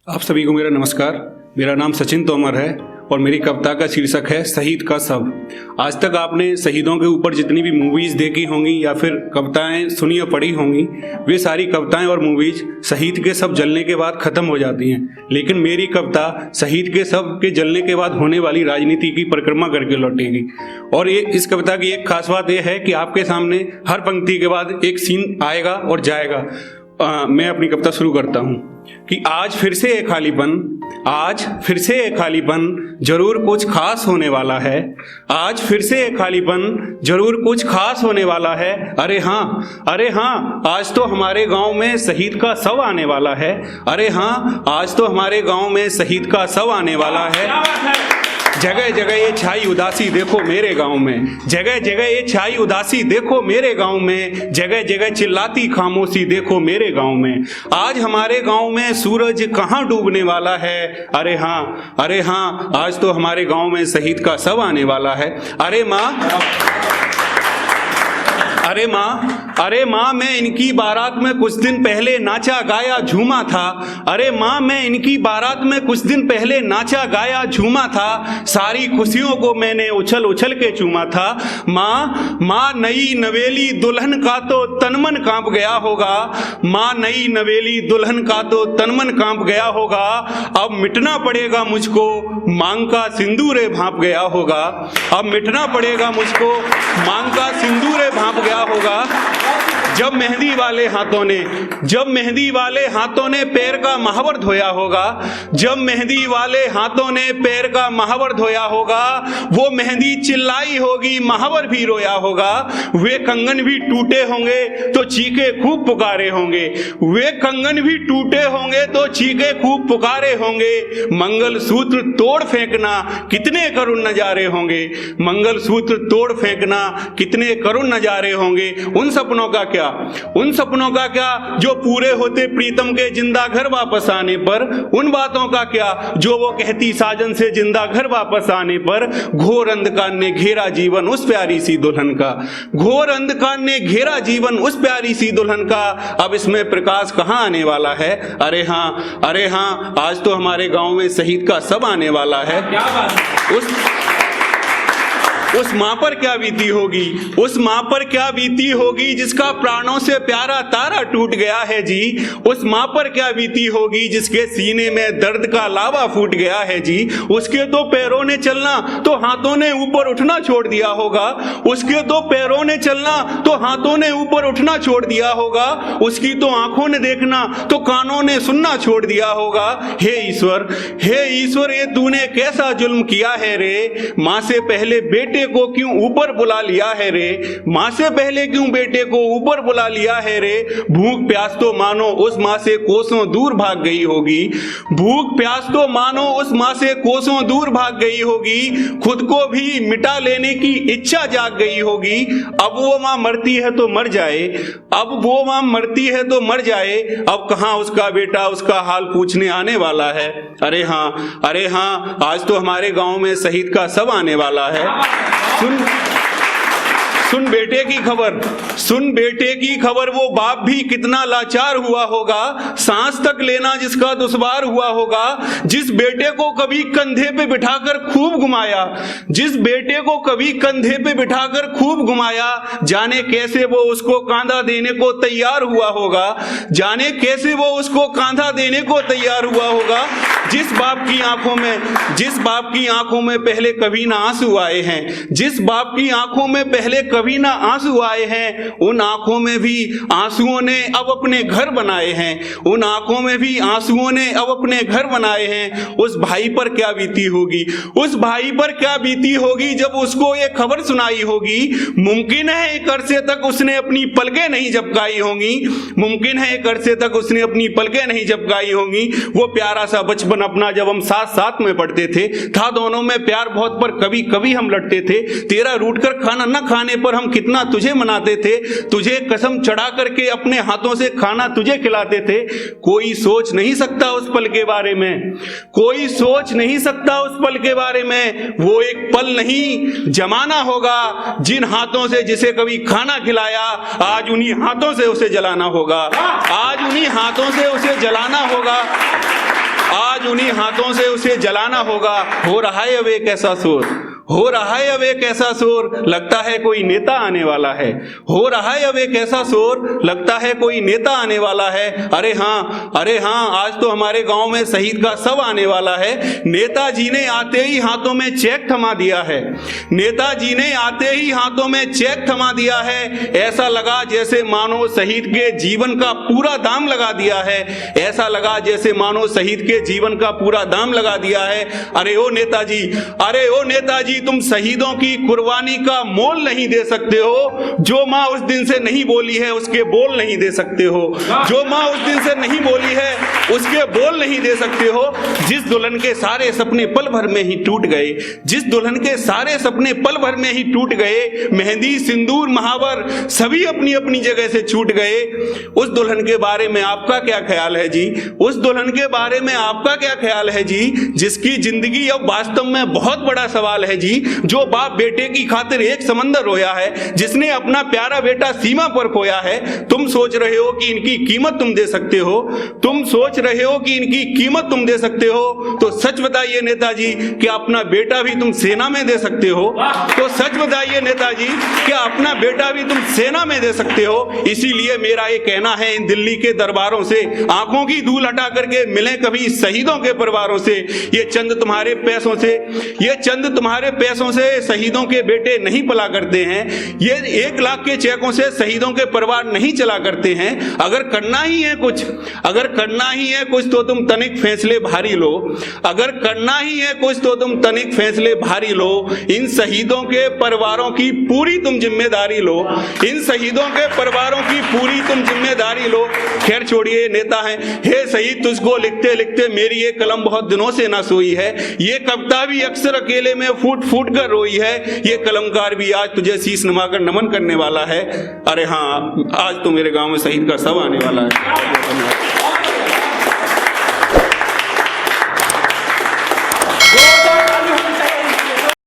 आप सभी को मेरा नमस्कार। मेरा नाम सचिन तोमर है और मेरी कविता का शीर्षक है शहीद का शव। आज तक आपने शहीदों के ऊपर जितनी भी मूवीज देखी होंगी या फिर कविताएं सुनी या पढ़ी होंगी, वे सारी कविताएं और मूवीज शहीद के शव जलने के बाद खत्म हो जाती हैं। लेकिन मेरी कविता शहीद के शव के जलने के बाद होने वाली राजनीति की परिक्रमा करके लौटेगी। और ये इस कविता की एक खास बात यह है कि आपके सामने हर पंक्ति के बाद एक सीन आएगा और जाएगा। मैं अपनी कविता शुरू करता हूँ कि आज फिर से एक खालीपन जरूर कुछ खास होने वाला है। आज फिर से एक खालीपन जरूर कुछ खास होने वाला है। अरे हाँ आज तो हमारे गांव में शहीद का शव आने वाला है। अरे हाँ आज तो हमारे गांव में शहीद का शव आने वाला है। जगह जगह ये छाई उदासी देखो मेरे गांव में, जगह जगह ये छाई उदासी देखो मेरे गांव में, जगह जगह चिल्लाती खामोशी देखो मेरे गांव में। आज हमारे गांव में सूरज कहाँ डूबने वाला है। अरे हाँ आज तो हमारे गांव में शहीद का शव आने वाला है। अरे माँ मैं इनकी बारात में कुछ दिन पहले नाचा गाया झूमा था। अरे माँ मैं इनकी बारात में कुछ दिन पहले नाचा गाया झूमा था। सारी खुशियों को मैंने उछल उछल के चूमा था। माँ नई नवेली दुल्हन का तो तनमन कांप गया होगा। माँ नई नवेली दुल्हन का तो तनमन कांप गया होगा। अब मिटना पड़ेगा मुझको मांग का सिंदूर भांप गया होगा। अब मिटना पड़ेगा मुझको मांग का सिंदूर भांप गया होगा। जब मेहंदी वाले हाथों ने पैर का महावर धोया होगा। जब मेहंदी वाले हाथों ने पैर का महावर धोया होगा। वो मेहंदी चिल्लाई होगी महावर भी रोया होगा। वे कंगन भी टूटे होंगे तो चीखे खूब पुकारे होंगे। वे कंगन भी टूटे होंगे तो चीखे खूब पुकारे होंगे। मंगलसूत्र तोड़ फेंकना कितने करुण नजारे होंगे। मंगलसूत्र तोड़ फेंकना कितने करुण नजारे होंगे। उन सपनों का क्या जो पूरे होते प्रीतम के जिंदा घर वापस आने पर। उन बातों का क्या जो वो कहती साजन से जिंदा घर वापस आने पर। घोर अंधकार ने घेरा जीवन उस प्यारी सी दुल्हन का। घोर अंधकार ने घेरा जीवन उस प्यारी सी दुल्हन का। अब इसमें प्रकाश कहाँ आने वाला है। अरे हाँ आज तो हमारे गांव में शहीद का शव आने वाला है। क्या बात। उस माँ पर क्या बीती होगी जिसका प्राणों से प्यारा तारा टूट गया है जी। उस माँ पर क्या बीती होगी जिसके सीने में दर्द का लावा फूट गया है जी। उसके तो पैरों ने चलना तो हाथों ने ऊपर उठना छोड़ दिया होगा। उसके तो पैरों ने चलना तो हाथों ने ऊपर उठना छोड़ दिया होगा। उसकी तो आंखों ने देखना तो कानों ने सुनना छोड़ दिया होगा। हे ईश्वर ये तूने कैसा जुल्म किया है रे। माँ से पहले बेटे को क्यों ऊपर बुला लिया है रे। माँ से पहले क्यों बेटे को ऊपर बुला लिया है रे। भूख प्यास तो मानो उस माँ से कोसों दूर भाग गई होगी। भूख प्यास तो मानो उस माँ से कोसों दूर भाग गई होगी। खुद को भी मिटा लेने की इच्छा जाग गई होगी। अब वो माँ मरती है तो मर जाए। अब कहाँ उसका बेटा उसका हाल पूछने आने वाला है। अरे हाँ आज तो हमारे गांव में शहीद का शव आने वाला है। सुन बेटे की खबर वो बाप भी कितना लाचार हुआ होगा। सांस तक लेना जिसका दुश्वार हुआ होगा। जिस बेटे को कभी कंधे पे बिठाकर खूब घुमाया जाने कैसे वो उसको कांधा देने को तैयार हुआ होगा। जिस बाप की आंखों में पहले कभी ना आंसू आए हैं। जिस बाप की आंखों में पहले कभी ना आंसू आए हैं। उन आंखों में भी आंसुओं ने अब अपने घर बनाए हैं। उस भाई पर क्या बीती होगी जब उसको ये खबर सुनाई होगी। मुमकिन है एक अरसे तक उसने अपनी पलकें नहीं झपकाई होंगी। वो प्यारा सा बचपन अपना जब हम साथ में पढ़ते थे था दोनों में प्यार बहुत, पर कभी कभी हम लड़ते थे। तेरा रूठ कर खाना न खाने पर हम कितना तुझे मनाते थे। तुझे कसम चढ़ा करके अपने हाथों से खाना तुझे खिलाते थे। कोई सोच नहीं सकता उस पल के बारे में। वो एक पल नहीं जमाना होगा। जिन हाथों से जिसे कभी खाना खिलाया आज उन्हीं हाथों से उसे जलाना होगा। आज उन्हीं हाथों से उसे जलाना होगा। हो रहा है अब एक ऐसा शोर, हो रहा है अब एक ऐसा शोर, लगता है कोई नेता आने वाला है। हो रहा है अब एक ऐसा शोर, लगता है कोई नेता आने वाला है। अरे हाँ, आज तो हमारे गांव में शहीद का शव आने वाला है। नेताजी ने आते ही हाथों में चेक थमा दिया है। नेताजी ने आते ही हाथों में चेक थमा दिया है। ऐसा लगा जैसे मानो शहीद के जीवन का पूरा दाम लगा दिया है। ऐसा लगा जैसे मानो शहीद के जीवन का पूरा दाम लगा दिया है। अरे ओ नेताजी, अरे ओ नेताजी, तुम शहीदों की कुर्बानी का मोल नहीं दे सकते हो। जो माँ उस दिन से नहीं बोली है उसके बोल नहीं दे सकते हो। जो माँ उस दिन से नहीं बोली है उसके बोल नहीं दे सकते हो। जिस दुल्हन के सारे सपने पल भर में ही टूट गए, जिस दुल्हन के सारे सपने पल भर में ही टूट गए, मेहंदी सिंदूर महावर सभी अपनी अपनी जगह से छूट गए, उस दुल्हन के बारे में आपका क्या ख्याल है जी? उस दुल्हन के बारे में आपका क्या ख्याल है जी, जिसकी जिंदगी अब वास्तव में बहुत बड़ा सवाल है जी। जो बाप बेटे की खातिर एक समंदर रोया है, जिसने अपना प्यारा बेटा सीमा पर खोया है। तुम सोच रहे हो कि इनकी कीमत तुम दे सकते हो? तुम सोच रहे हो कि इनकी कीमत तुम दे सकते हो? तो सच बताइए नेताजी, क्या अपना बेटा भी तुम सेना में दे सकते हो? तो सच बताइए नेताजी, क्या अपना बेटा भी तुम सेना में दे सकते हो? इसीलिए मेरा ये कहना है, इन दिल्ली के दरबारों से आंखों की धूल हटा करके मिले कभी शहीदों के परिवारों से। ये चंद तुम्हारे पैसों से, ये चंद तुम्हारे पैसों से शहीदों के बेटे नहीं पला करते हैं। ये 1 लाख के चेकों से शहीदों के परिवार नहीं चला करते हैं। अगर करना ही है कुछ, अगर करना ही है कुछ तो तुम तनिक फैसले भारी लो। अगर करना ही है कुछ तो तुम तनिक फैसले भारी लो। इन शहीदों के परिवारों की पूरी तुम जिम्मेदारी लो। इन शहीदों के परिवारों की पूरी तुम जिम्मेदारी लो। खैर छोड़िए, नेता हैं। हे शहीद, तुझको लिखते लिखते मेरी ये कलम बहुत दिनों से ना सोई है। ये कविता भी अक्सर अकेले में फूट फूट कर रोई है। ये कलमकार भी आज तुझे शीश नमाकर नमन करने वाला है। अरे हाँ, आज तो मेरे गांव में शहीद का शव आने वाला है।